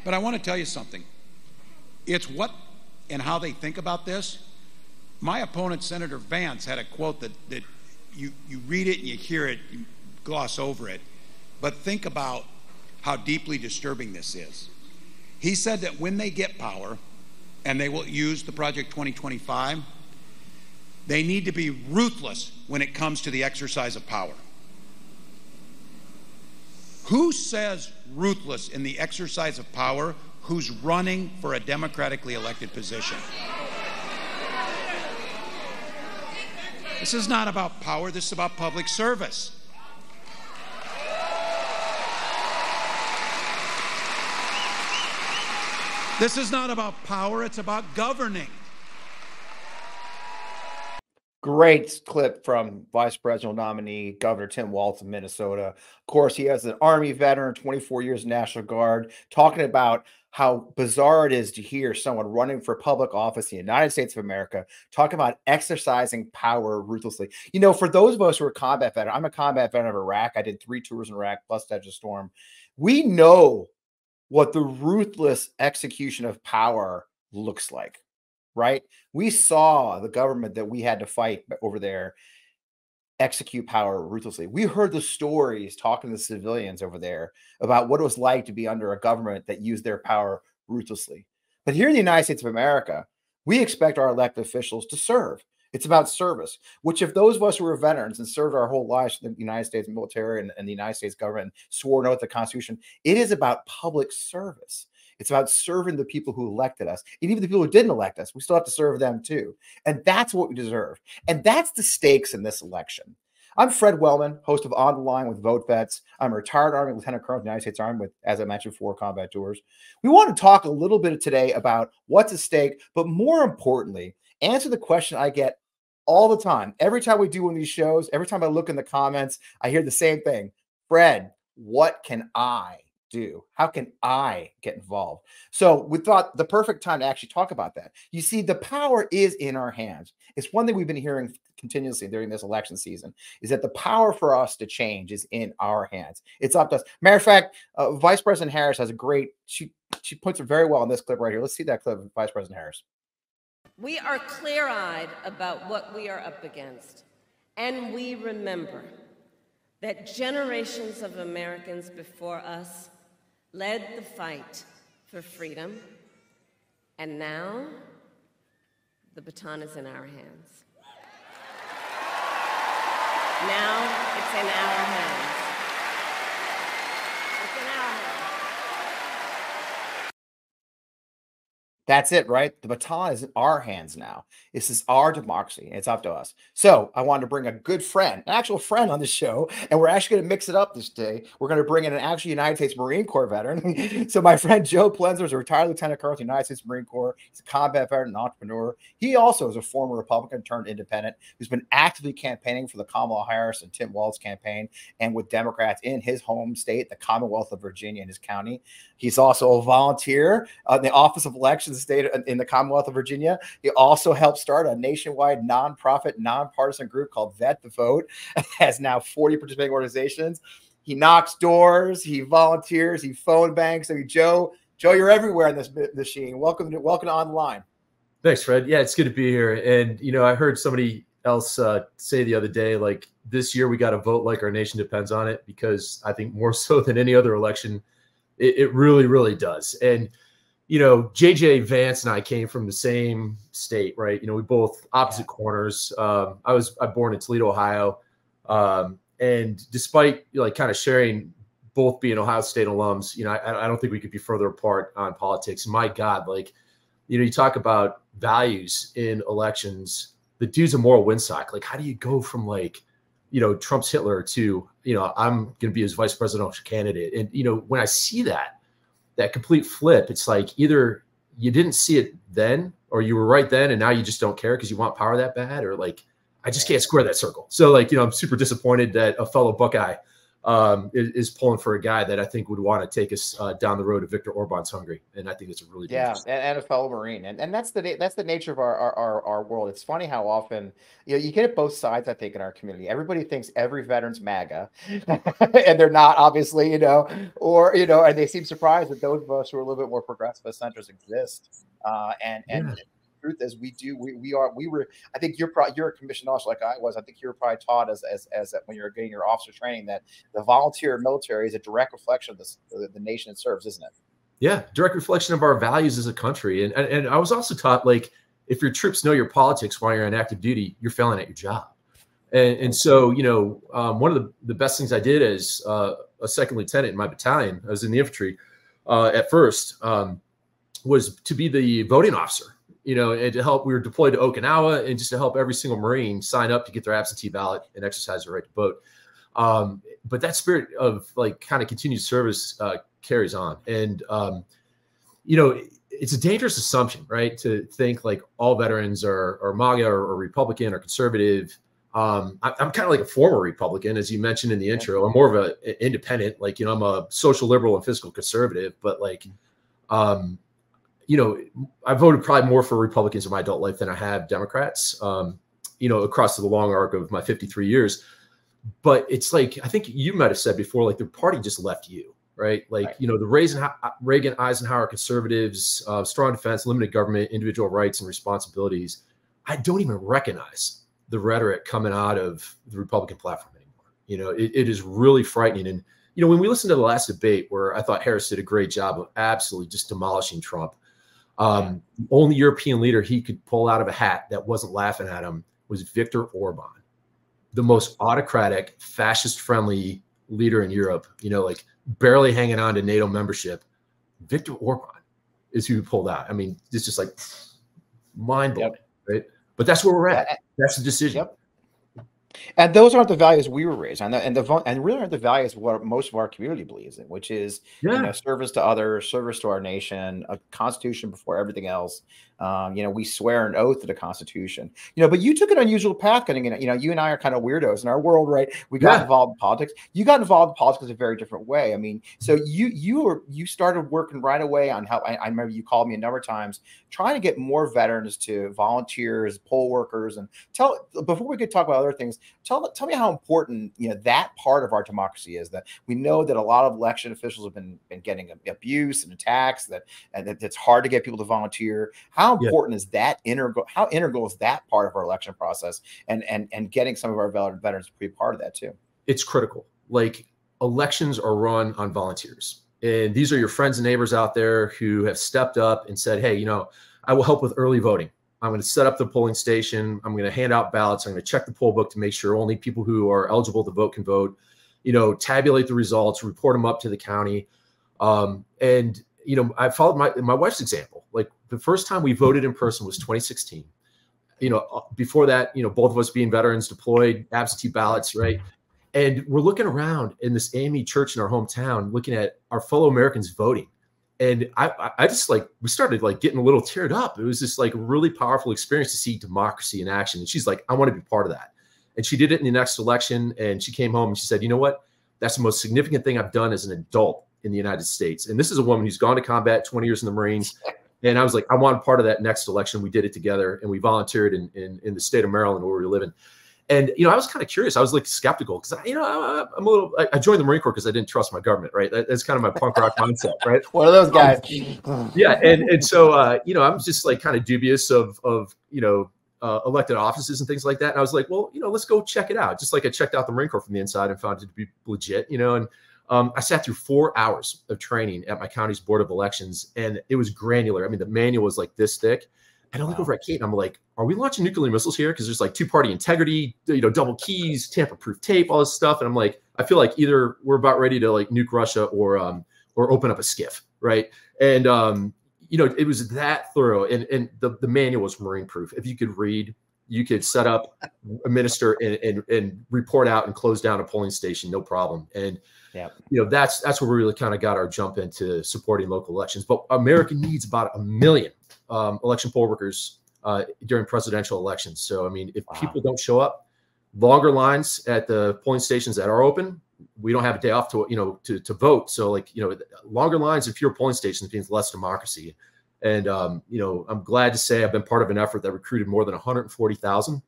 But I want to tell you something. It's what and how they think about this. My opponent, Senator Vance, had a quote that you read it and you hear it, you gloss over it, but think about how deeply disturbing this is. He said that when they get power, and they will use the Project 2025, they need to be ruthless when it comes to the exercise of power. Who says ruthless in the exercise of power who's running for a democratically elected position? This is not about power, this is about public service. This is not about power, it's about governing. Great clip from Vice Presidential nominee Governor Tim Walz of Minnesota. Of course, he has an Army veteran, 24 years National Guard, talking about how bizarre it is to hear someone running for public office in the United States of America talking about exercising power ruthlessly. You know, for those of us who are combat veterans, I'm a combat veteran of Iraq. I did 3 tours in Iraq plus Desert Storm. We know what the ruthless execution of power looks like, right? We saw the government that we had to fight over there execute power ruthlessly. We heard the stories talking to the civilians over there about what it was like to be under a government that used their power ruthlessly. But here in the United States of America, we expect our elected officials to serve. It's about service, which if those of us who are veterans and served our whole lives in the United States military and the United States government, swore an oath to the Constitution, it is about public service. It's about serving the people who elected us. And even the people who didn't elect us, we still have to serve them too. And that's what we deserve. And that's the stakes in this election. I'm Fred Wellman, host of On the Line with Vote Vets. I'm a retired Army Lieutenant Colonel of the United States Army with, as I mentioned, 4 combat tours. We want to talk a little bit today about what's at stake, but more importantly, answer the question I get all the time. Every time we do one of these shows, every time I look in the comments, I hear the same thing. Fred, what can I do? How can I get involved? So we thought the perfect time to actually talk about that. You see, the power is in our hands. It's one thing we've been hearing continuously during this election season is that the power for us to change is in our hands. It's up to us. Matter of fact, Vice President Harris has a great, she puts it very well in this clip right here. Let's see that clip of Vice President Harris. We are clear-eyed about what we are up against, and we remember that generations of Americans before us led the fight for freedom, and now the baton is in our hands. Now it's in our hands. It's in our hands. That's it, right? The baton is in our hands now. This is our democracy, and it's up to us. So I wanted to bring a good friend, an actual friend on the show, and we're actually going to mix it up this day. We're going to bring in an actual United States Marine Corps veteran. So my friend Joe Plenzer is a retired Lieutenant Colonel of the United States Marine Corps. He's a combat veteran and entrepreneur. He also is a former Republican turned independent who's been actively campaigning for the Kamala Harris and Tim Walz campaign and with Democrats in his home state, the Commonwealth of Virginia, in his county. He's also a volunteer in the Office of Elections state in the Commonwealth of Virginia. He also helped start a nationwide nonprofit, nonpartisan group called Vet the Vote. It has now 40 participating organizations. He knocks doors, he volunteers, he phone banks. I mean, Joe, you're everywhere in this machine. Welcome to On the Line. Thanks, Fred. Yeah, it's good to be here. And you know, I heard somebody else say the other day, like this year we got to vote like our nation depends on it, because I think more so than any other election, it really, really does. And you know, JJ Vance and I came from the same state, right? You know, we both opposite corners. I was born in Toledo, Ohio. And despite like kind of sharing both being Ohio State alums, you know, I don't think we could be further apart on politics. My God, like, you know, you talk about values in elections, the dude's a moral windsock. Like, how do you go from like, you know, Trump's Hitler to, you know, I'm going to be his vice presidential candidate. And, you know, when I see that complete flip, it's like either you didn't see it then or you were right then and now you just don't care because you want power that bad, or like I just can't square that circle. So like, you know, I'm super disappointed that a fellow Buckeye is pulling for a guy that I think would want to take us down the road of Viktor Orban's Hungary, and I think it's a really dangerous. And a fellow Marine, and that's the nature of our world. It's funny how often you get it both sides. I think in our community, everybody thinks every veteran's MAGA, and they're not, obviously, or and they seem surprised that those of us who are a little bit more progressive as centers exist. And the truth is, we were. I think you're a commissioned officer like I was. I think you were probably taught as when you were getting your officer training that the volunteer military is a direct reflection of the nation it serves, isn't it? Yeah, direct reflection of our values as a country. And I was also taught, like, if your troops know your politics while you're on active duty, you're failing at your job. And so, one of the best things I did as a second lieutenant in my battalion, I was in the infantry at first, was to be the voting officer, and to help. We were deployed to Okinawa, and just to help every single Marine sign up to get their absentee ballot and exercise their right to vote. But that spirit of, like, kind of continued service carries on. And, it's a dangerous assumption, right, to think like all veterans are MAGA or Republican or conservative. I'm kind of like a former Republican, as you mentioned in the intro. I'm more of an independent, like, I'm a social liberal and fiscal conservative, but like, I voted probably more for Republicans in my adult life than I have Democrats, across the long arc of my 53 years. But it's like, I think you might have said before, like, the party just left you, right? Like, right. The Reagan, Eisenhower conservatives, strong defense, limited government, individual rights and responsibilities. I don't even recognize the rhetoric coming out of the Republican platform anymore. It is really frightening. And, when we listened to the last debate, where I thought Harris did a great job of absolutely just demolishing Trump, the only European leader he could pull out of a hat that wasn't laughing at him was Viktor Orban, the most autocratic, fascist-friendly leader in Europe, like barely hanging on to NATO membership. Viktor Orban is who pulled out. I mean, it's just like mind-blowing, right? But that's where we're at. That's the decision. Yep. And those aren't the values we were raised on, and really aren't the values what most of our community believes in, which is service to others, service to our nation, a constitution before everything else. We swear an oath to the Constitution. But you took an unusual path, getting in. You and I are kind of weirdos in our world, right? We got involved in politics. You got involved in politics in a very different way. I mean, so you started working right away on how I remember you called me a number of times trying to get more veterans to volunteers, poll workers, and before we could talk about other things, tell me how important that part of our democracy is. That we know that a lot of election officials have been getting abuse and attacks, and that it's hard to get people to volunteer. How important is that integral? How integral is that part of our election process, and getting some of our veterans to be part of that too? It's critical. Like, elections are run on volunteers, and these are your friends and neighbors out there who have stepped up and said, "Hey, I will help with early voting. I'm going to set up the polling station. I'm going to hand out ballots. I'm going to check the poll book to make sure only people who are eligible to vote can vote. Tabulate the results, report them up to the county." I followed my wife's example. Like, the first time we voted in person was 2016. Before that, both of us being veterans, deployed, absentee ballots, right? And we're looking around in this AME church in our hometown, looking at our fellow Americans voting. And I just, like, we started, like, getting a little teared up. It was this, like, really powerful experience to see democracy in action. And she's like, "I want to be part of that." And she did it in the next election. And she came home and she said, "You know what? That's the most significant thing I've done as an adult in the United States." And this is a woman who's gone to combat, 20 years in the Marines. And I was like, I want part of that next election. We did it together, and we volunteered in the state of Maryland where we were living. And, I was kind of curious. I was, like, skeptical because, I joined the Marine Corps because I didn't trust my government, right? That's kind of my punk rock mindset, right? One of those guys. Yeah. And so, I'm just, like, kind of dubious of elected offices and things like that. And I was like, well, let's go check it out. Just like I checked out the Marine Corps from the inside and found it to be legit, and I sat through 4 hours of training at my county's Board of Elections, and it was granular. I mean, the manual was like this thick. And I look over at Kate and I'm like, are we launching nuclear missiles here? Because there's, like, two-party integrity, double keys, tamper-proof tape, all this stuff. And I'm like, I feel like either we're about ready to, like, nuke Russia or open up a skiff, right? And it was that thorough. And the manual was Marine-proof. If you could read, you could set up, administer, and report out and close down a polling station, no problem. And that's where we really kind of got our jump into supporting local elections. But America needs about 1 million election poll workers during presidential elections. So, I mean, if people don't show up, longer lines at the polling stations that are open, we don't have a day off to, to vote. So like, longer lines and fewer polling stations means less democracy. And, I'm glad to say I've been part of an effort that recruited more than 140,000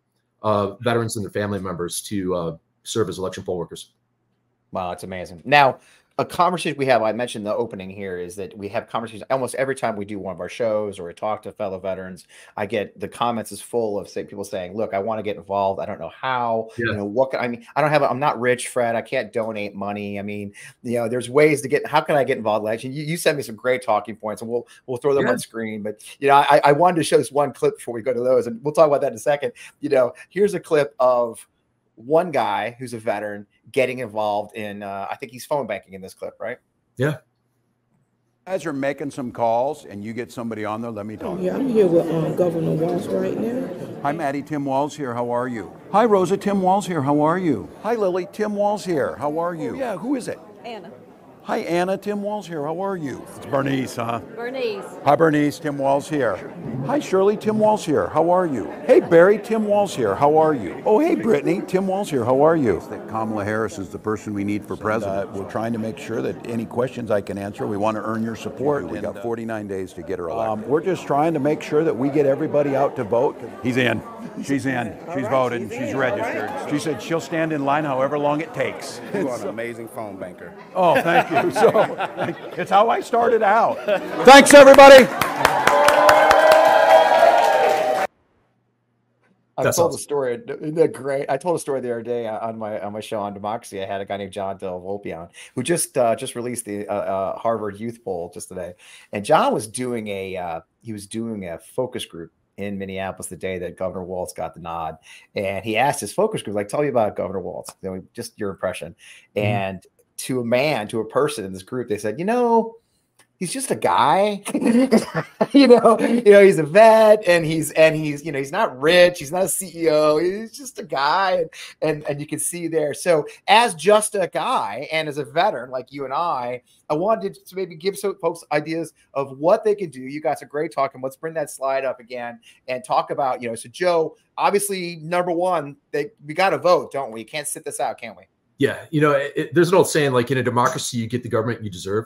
veterans and their family members to serve as election poll workers. Wow, it's amazing. Now, a conversation we have, I mentioned the opening here, is that we have conversations almost every time we do one of our shows or we talk to fellow veterans. I get the comments is full of people saying, look, I want to get involved. I don't know how, what can, I mean, I'm not rich, Fred. I can't donate money. I mean, there's ways to get, how can I get involved in election? You sent me some great talking points and we'll throw them on screen. But, I wanted to show this one clip before we go to those, and we'll talk about that in a second. Here's a clip of one guy who's a veteran getting involved in, I think he's phone banking in this clip, right? Yeah. As you're making some calls and you get somebody on there, let me talk. Yeah, I'm here with Governor Walz right now. Hi, Maddie. Tim Walz here. How are you? Hi, Rosa. Tim Walz here. How are you? Hi, Lily. Tim Walz here. How are you? Yeah, who is it? Anna. Hi, Anna. Tim Walz here. How are you? It's Bernice, huh? Bernice. Hi, Bernice. Tim Walz here. Hi, Shirley. Tim Walz here. How are you? Hey, Barry. Tim Walz here. How are you? Oh, hey, Brittany. Tim Walz here. How are you? That Kamala Harris is the person we need for president. We're trying to make sure that any questions I can answer, we want to earn your support. We got 49 days to get her elected. We're just trying to make sure that we get everybody out to vote. He's in. She's in. She's voted. She's registered. She said she'll stand in line however long it takes. You are an amazing phone banker. Oh, thank you. So it's how I started out. Thanks, everybody. I told a story. Isn't that great? I told a story the other day on my show on Democracy. I had a guy named John Del Volpe on, who just released the Harvard Youth Poll just today, and John was doing a focus group in Minneapolis the day that Governor Walz got the nod, and he asked his focus group, like, tell me about Governor Walz, just your impression. And to a person in this group, they said, he's just a guy. He's a vet, and he's he's not rich, he's not a CEO, he's just a guy, and you can see there. So as just a guy and as a veteran like you and I wanted to maybe give some folks ideas of what they can do. You guys are great talking. Let's bring that slide up again and talk about, so Joe, obviously number one, we got to vote, don't we? Can't sit this out, can we? Yeah. There's an old saying, like, in a democracy, you get the government you deserve.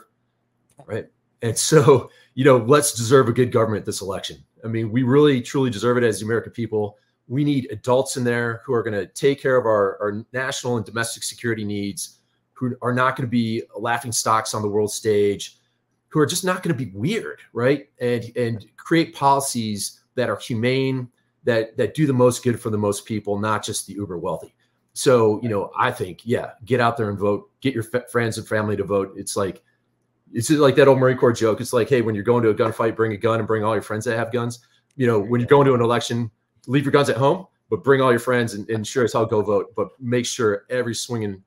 Right. And so, let's deserve a good government this election. I mean, we really, truly deserve it as the American people. We need adults in there who are going to take care of our national and domestic security needs, who are not going to be laughing stocks on the world stage, who are just not going to be weird, right? And create policies that are humane, that do the most good for the most people, not just the uber wealthy. So, I think, get out there and vote. Get your friends and family to vote. It's like that old Marine Corps joke. It's like, hey, when you're going to a gunfight, bring a gun and bring all your friends that have guns. When you're going to an election, leave your guns at home, but bring all your friends and sure as hell go vote. But make sure every swinging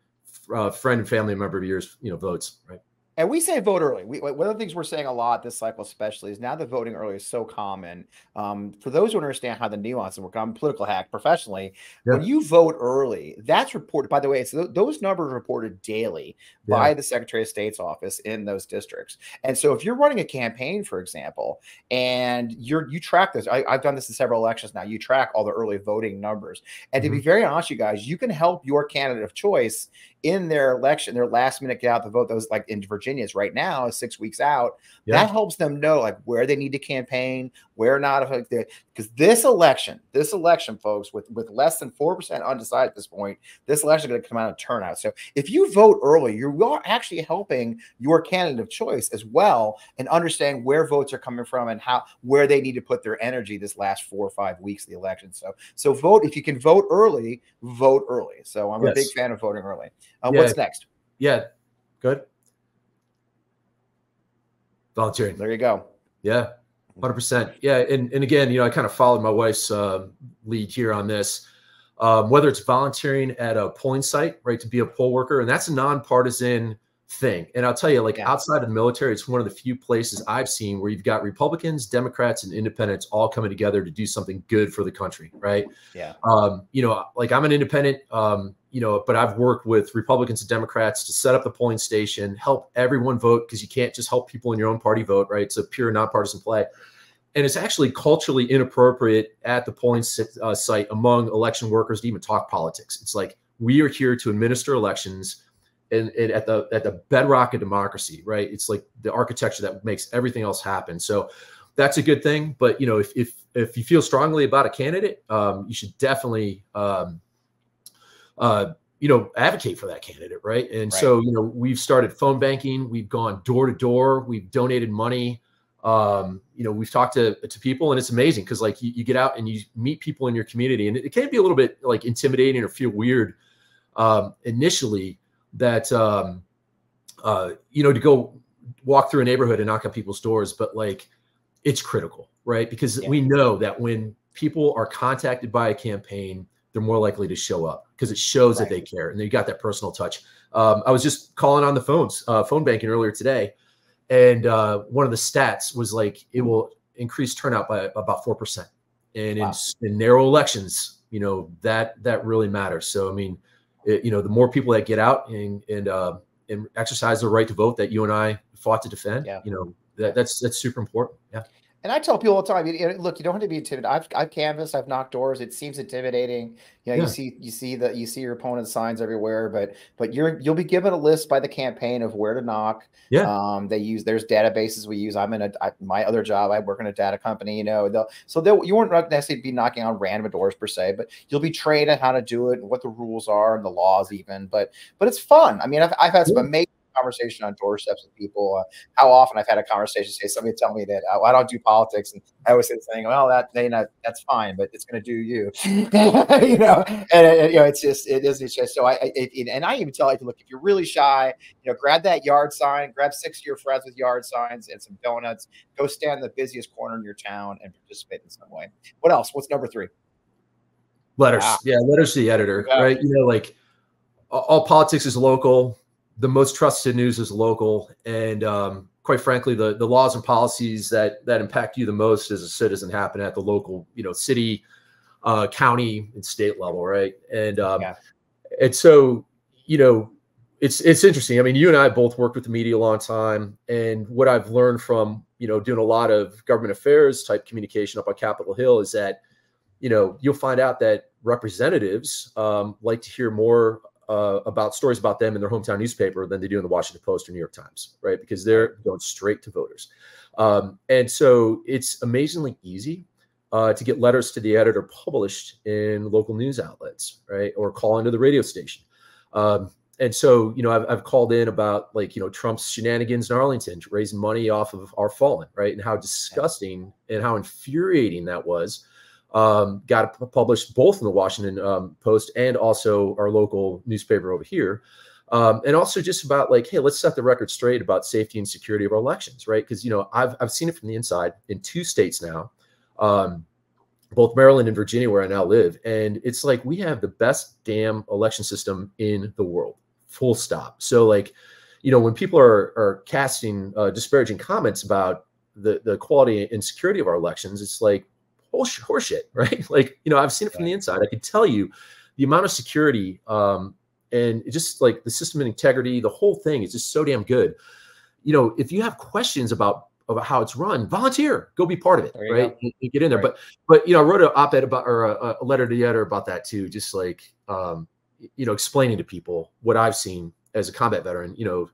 friend and family member of yours, votes, right? And we say vote early. One of the things we're saying a lot this cycle, especially, is now that voting early is so common. For those who understand how the nuances work, I'm a political hack professionally. Yeah. When you vote early, that's reported. By the way, those numbers are reported daily by the Secretary of State's office in those districts. And so, if you're running a campaign, for example, and you track this, I've done this in several elections now. You track all the early voting numbers, and to be very honest, you guys, you can help your candidate of choice in their election, their last minute get out the vote. Those, like in Virginia's right now, is 6 weeks out. That helps them know like where they need to campaign, where not. Because this election, folks, with less than 4% undecided at this point, this election is going to come out of turnout. So if you vote early, you are actually helping your candidate of choice as well, and understand where votes are coming from and where they need to put their energy this last 4 or 5 weeks of the election. So vote if you can vote early, vote early. So I'm a big fan of voting early. What's next? Yeah, good. Volunteering. There you go. Yeah, 100%. Yeah, and again, I kind of followed my wife's lead here on this. Whether it's volunteering at a polling site, right, to be a poll worker, and that's a nonpartisan thing. And I'll tell you, like outside of the military, it's one of the few places I've seen where you've got Republicans, Democrats, and independents all coming together to do something good for the country, right? Yeah. Like I'm an independent, but I've worked with Republicans and Democrats to set up the polling station, help everyone vote, because you can't just help people in your own party vote, right? It's a pure nonpartisan play. And it's actually culturally inappropriate at the polling site among election workers to even talk politics. It's like, we are here to administer elections. and at the bedrock of democracy, right? It's like the architecture that makes everything else happen. So that's a good thing. But, you know, if you feel strongly about a candidate, you should definitely, you know, advocate for that candidate, right? And so, you know, we've started phone banking, we've gone door to door, we've donated money. You know, we've talked to people, and it's amazing because like you get out and you meet people in your community, and it can be a little bit like intimidating or feel weird initially that you know, to go walk through a neighborhood and knock on people's doors, but like it's critical, right? Because we know that when people are contacted by a campaign, they're more likely to show up because it shows that they care and they got that personal touch. I was just calling on the phones, phone banking earlier today. And one of the stats was like, it will increase turnout by about 4%. And in narrow elections, you know, that really matters. So, I mean, you know, the more people that get out and exercise their right to vote that you and I fought to defend, you know, that's super important. Yeah. And I tell people all the time, look, you don't have to be intimidated. I've canvassed, I've knocked doors. It seems intimidating. You know, you see your opponent's signs everywhere, but you'll be given a list by the campaign of where to knock. Yeah. There's databases we use. I'm in my other job, I work in a data company, you know, you won't necessarily be knocking on random doors per se, but you'll be trained on how to do it and what the rules are and the laws even, but it's fun. I mean, I've had some amazing conversation on doorsteps with people. How often I've had a conversation, say somebody tell me that I don't do politics, and I always say the thing, well, that's fine, but it's going to do you, you know. And you know, it's just so I even tell people, look, if you're really shy, you know, grab that yard sign, grab 6 of your friends with yard signs and some donuts, go stand in the busiest corner in your town and participate in some way. What else? What's number 3? Letters. Letters to the editor, right? You know, like all politics is local. The most trusted news is local, and quite frankly, the laws and policies that impact you the most as a citizen happen at the local, you know, city, county, and state level, right? And and so, you know, it's interesting. I mean, you and I both worked with the media a long time, and what I've learned from, you know, doing a lot of government affairs type communication up on Capitol Hill is that, you know, you'll find out that representatives like to hear more about stories about them in their hometown newspaper than they do in the Washington Post or New York Times, right? Because they're going straight to voters. And so it's amazingly easy to get letters to the editor published in local news outlets, right? Or call into the radio station. And so, you know, I've called in about, like, you know, Trump's shenanigans in Arlington, raising money off of our fallen, right? And how disgusting and how infuriating that was. Got published both in the Washington Post and also our local newspaper over here. And also just about like, hey, let's set the record straight about safety and security of our elections, right? Because, you know, I've seen it from the inside in 2 states now, both Maryland and Virginia, where I now live. And it's like, we have the best damn election system in the world, full stop. So like, you know, when people are casting disparaging comments about the quality and security of our elections, it's like, horseshit, right? Like, you know, I've seen it from the inside. I can tell you the amount of security and it just like the system and integrity, the whole thing is just so damn good. You know, if you have questions about how it's run, volunteer, go be part of it, right? You get in there. But you know, I wrote an op-ed about, or a letter to the editor about that too, just like you know, explaining to people what I've seen as a combat veteran, you know.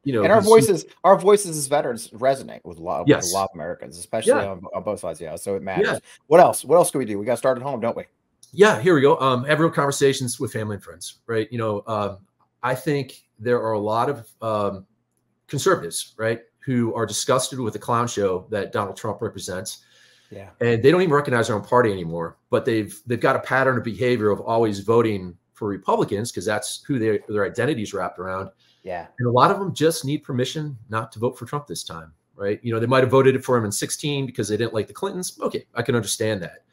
You know, and our voices as veterans resonate with a lot of Americans, especially on both sides. Yeah, so it matters. What else? What else can we do? We got to start at home, don't we? Yeah, here we go. Have real conversations with family and friends, right? You know, I think there are a lot of conservatives, right, who are disgusted with the clown show that Donald Trump represents. Yeah, and they don't even recognize their own party anymore. But they've got a pattern of behavior of always voting for Republicans because that's who their identity is wrapped around. Yeah. And a lot of them just need permission not to vote for Trump this time, right? You know, they might have voted for him in 2016 because they didn't like the Clintons. Okay, I can understand that.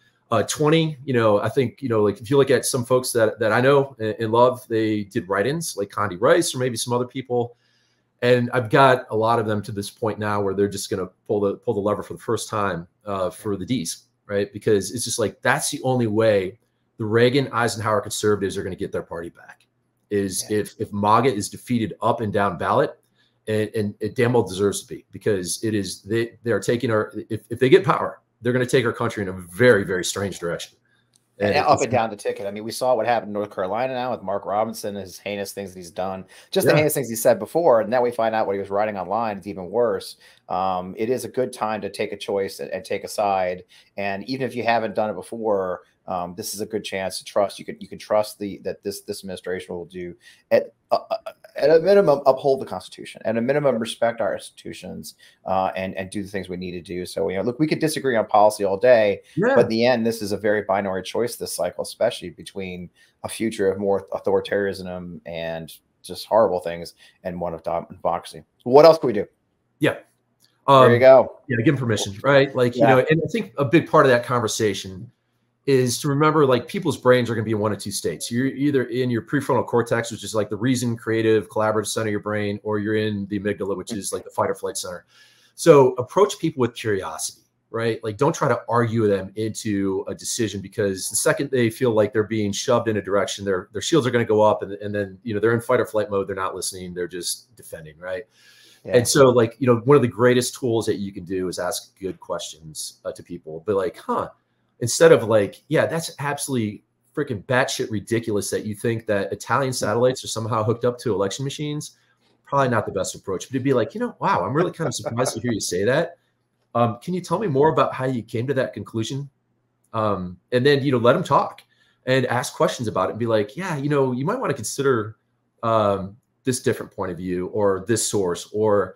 20, you know, I think, you know, like if you look at some folks that I know and love, they did write-ins like Condi Rice or maybe some other people. And I've got a lot of them to this point now where they're just going to pull the lever for the first time for the Ds, right? Because it's just like, that's the only way the Reagan, Eisenhower conservatives are going to get their party back. Is if MAGA is defeated up and down ballot, and it damn well deserves to be, because it is they are taking our, if they get power, they're going to take our country in a very, very strange direction. And up and down the ticket. I mean, we saw what happened in North Carolina now with Mark Robinson, his heinous things that he's done, just the heinous things he said before. And now we find out what he was writing online. It's even worse. It is a good time to take a choice and take a side. And even if you haven't done it before, this is a good chance to trust. You can trust that this administration will do at a minimum uphold the Constitution, at a minimum respect our institutions, and do the things we need to do. So look, we could disagree on policy all day, but in the end, this is a very binary choice this cycle, especially between a future of more authoritarianism and just horrible things and one of democracy. What else can we do? Yeah. There you go. Yeah, give them permission, right? Like, and I think a big part of that conversation is to remember, like, people's brains are going to be in one of two states. You're either in your prefrontal cortex, which is like the reason, creative, collaborative center of your brain, or you're in the amygdala, which is like the fight or flight center. So approach people with curiosity, right? Like, don't try to argue them into a decision, because the second they feel like they're being shoved in a direction, their shields are going to go up, and then, they're in fight or flight mode. They're not listening. They're just defending, right? Yeah. And so, like, one of the greatest tools that you can do is ask good questions to people. But like, instead of like, yeah, that's absolutely freaking batshit ridiculous that you think that Italian satellites are somehow hooked up to election machines. Probably not the best approach. But to be like, wow, I'm really kind of surprised to hear you say that. Can you tell me more about how you came to that conclusion? And then, let them talk and ask questions about it and be like, yeah, you might want to consider this different point of view, or this source, or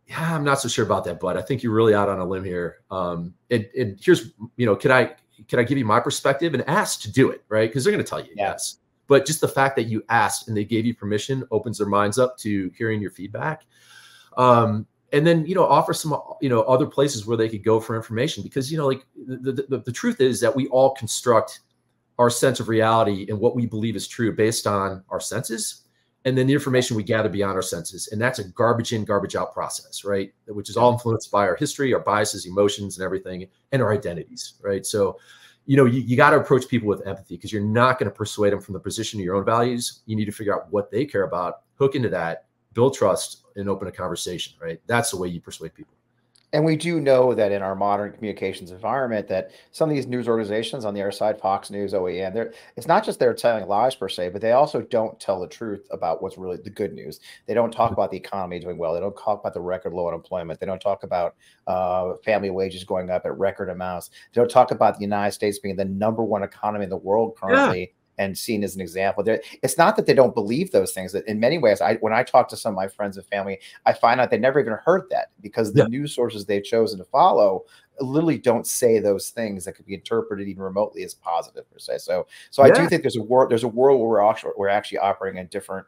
yeah, I'm not so sure about that, but I think you're really out on a limb here. And here's, can I give you my perspective, and ask to do it, right? Because they're going to tell you yes. But just the fact that you asked and they gave you permission opens their minds up to hearing your feedback. And then, offer some, other places where they could go for information, because, like the truth is that we all construct our sense of reality and what we believe is true based on our senses, and then the information we gather beyond our senses. And that's a garbage in, garbage out process, right? Which is all influenced by our history, our biases, emotions, and everything, and our identities, right? So, you got to approach people with empathy, because you're not going to persuade them from the position of your own values. You need to figure out what they care about, hook into that, build trust, and open a conversation, right? That's the way you persuade people. And we do know that in our modern communications environment, that some of these news organizations on the other side, Fox News, OAN, it's not just they're telling lies per se, but they also don't tell the truth about what's really the good news. They don't talk about the economy doing well. They don't talk about the record low unemployment. They don't talk about family wages going up at record amounts. They don't talk about the United States being the #1 economy in the world currently. Yeah. And seen as an example. It's not that they don't believe those things. That in many ways, when I talk to some of my friends and family, I find out they never even heard that, because the news sources they've chosen to follow literally don't say those things that could be interpreted even remotely as positive per se. So I do think there's a world where we're actually operating in different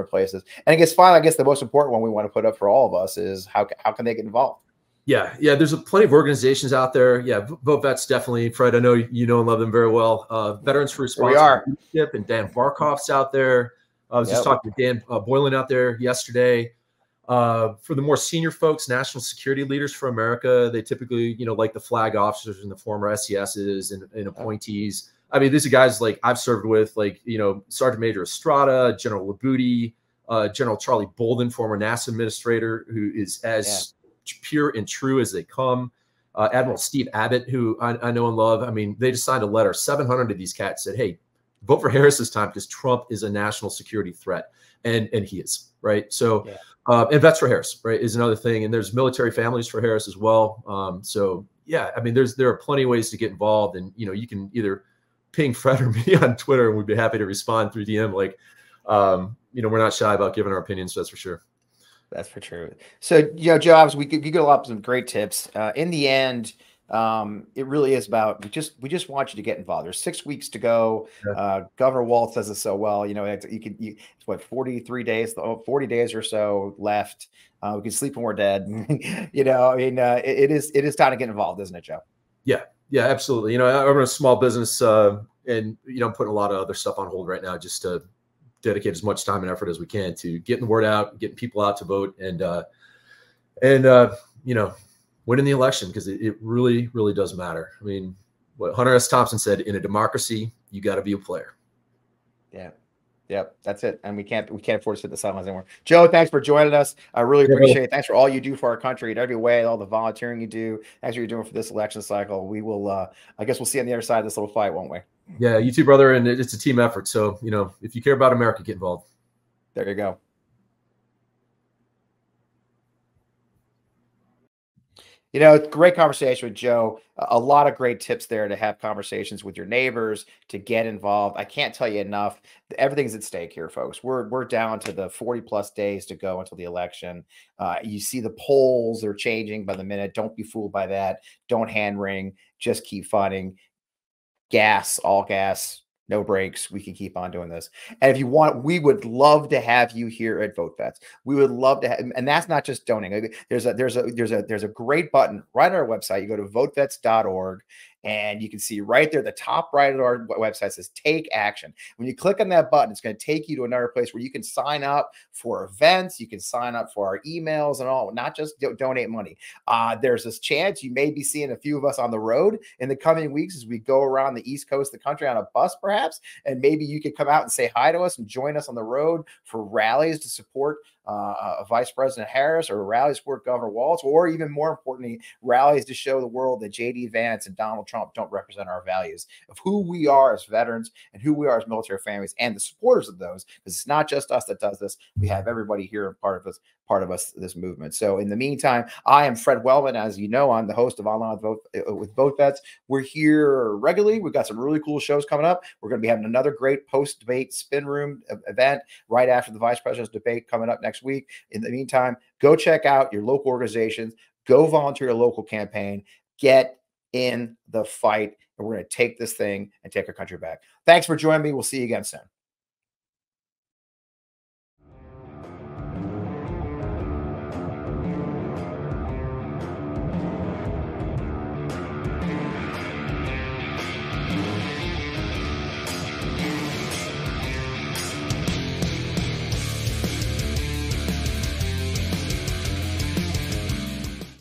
places. And I guess finally, the most important one we want to put up for all of us is how can they get involved? Yeah. There's plenty of organizations out there. Yeah, Vote Vets, definitely. Fred, I know you know and love them very well. Veterans for Responsible Leadership, and Dan Barkoff's out there. I was just talking to Dan Boylan out there yesterday. For the more senior folks, National Security Leaders for America, they typically, like the flag officers and the former SESs and appointees. I mean, these are guys like I've served with, like, Sergeant Major Estrada, General Labute, General Charlie Bolden, former NASA administrator, who is as pure and true as they come. Admiral Steve Abbott, who I know and love. I mean, they just signed a letter. 700 of these cats said, hey, vote for Harris this time, because Trump is a national security threat. And he is, right? So, and Vets for Harris, right, is another thing. And there's military families for Harris as well. So yeah, I mean, there are plenty of ways to get involved. And, you can either ping Fred or me on Twitter, and we'd be happy to respond through DM. Like, we're not shy about giving our opinions. That's for sure. That's for true. So, Joe, obviously, you get a lot of some great tips. In the end, it really is about we just want you to get involved. There's 6 weeks to go. Governor Walz says it so well. It's what 43 days, 40 days or so left. We can sleep when we're dead. It is time to get involved, isn't it, Joe? Yeah, absolutely. I'm in a small business, and I'm putting a lot of other stuff on hold right now just to dedicate as much time and effort as we can to getting the word out, getting people out to vote, and winning the election, because it really, really does matter. I mean, what Hunter S. Thompson said, in a democracy, you got to be a player. Yeah. Yep, that's it. And we can't afford to sit the sidelines anymore. Joe, thanks for joining us. I really appreciate it. Thanks for all you do for our country in every way, all the volunteering you do. Thanks for what you're doing for this election cycle. We will, I guess we'll see you on the other side of this little fight, won't we? Yeah, you too, brother. And it's a team effort. So, you know, if you care about America, get involved. There you go. You know, great conversation with Joe. A lot of great tips there to have conversations with your neighbors, to get involved. I can't tell you enough. Everything's at stake here, folks. We're down to the 40+ days to go until the election. You see the polls are changing by the minute. Don't be fooled by that. Don't hand wring. Just keep fighting. Gas, all gas, no breaks. We can keep on doing this. And if you want, we would love to have you here at VoteVets. We would love to have, and that's not just donating. There's a great button right on our website. You go to votevets.org and you can see right there, the top right of our website says take action. When you click on that button, it's going to take you to another place where you can sign up for events. You can sign up for our emails and all, not just donate money. There's this chance you may be seeing a few of us on the road in the coming weeks as we go around the East Coast of the country on a bus, perhaps. And maybe you could come out and say hi to us and join us on the road for rallies to support Vice President Harris, or rallies to support Governor Walz, or even more importantly, rallies to show the world that J.D. Vance and Donald Trump don't represent our values of who we are as veterans and who we are as military families and the supporters of those. Because it's not just us that does this. We have everybody here part of us, this movement. So in the meantime, I am Fred Wellman. As you know, I'm the host of Online with VoteVets. We're here regularly. We've got some really cool shows coming up. We're going to be having another great post-debate spin room event right after the vice president's debate coming up next week. In the meantime, go check out your local organizations, go volunteer your local campaign, get in the fight, and we're going to take this thing and take our country back. Thanks for joining me. We'll see you again soon.